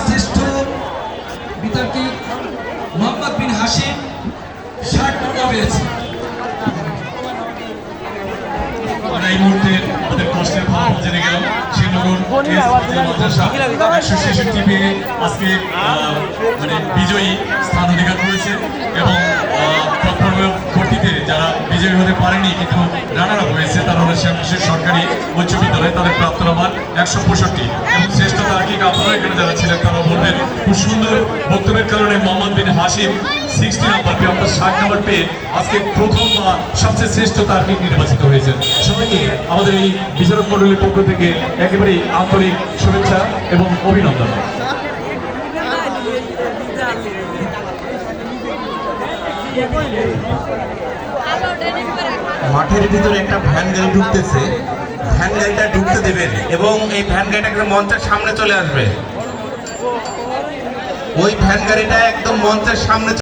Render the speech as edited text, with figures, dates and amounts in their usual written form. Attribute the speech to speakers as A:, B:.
A: শ্রেষ্ঠ বিতর্কিক মোহাম্মদ বিন হাশিম 60 নম্বর পেয়েছে।
B: এই মুহূর্তে আমাদের কষ্টের ভাব জেনে গেল শ্রীনগর মাদ্রাসা 166 পেয়ে আজকে মানে বিজয়ী স্থান অধিকার করেছে এবং পরবর্তীতে যারা বিজয়ী হতে পারেনি কিন্তু রানার আপ হয়েছে তারা হলো শ্যামশের সরকারি উচ্চ বিদ্যালয়, তাদের প্রাপ্ত নাম্বার 165 এবং শ্রেষ্ঠ তার্কিক আপনারা এখানে যারা ছিলেন তারা বলবেন খুব সুন্দর বক্তব্যের কারণে মোহাম্মদ বিন হাশিম 60 নাম্বার পেয়ে অর্থাৎ 60 নাম্বার পেয়ে আজকে প্রথম বা সবচেয়ে শ্রেষ্ঠ তার্কিক নির্বাচিত হয়েছেন। সবাইকে আমাদের এই বিচারক মণ্ডলীর পক্ষ থেকে একেবারেই আন্তরিক শুভেচ্ছা এবং অভিনন্দন।
C: মাঠের ভিতরে একটা ভ্যান গাড়ি ঢুকতেছে, ভ্যান গাড়িটা ঢুকতে দেবেন এবং এই ভ্যান গাড়িটা একদম মঞ্চের সামনে চলে আসবে। ওই ভ্যান গাড়িটা একদম মঞ্চের সামনে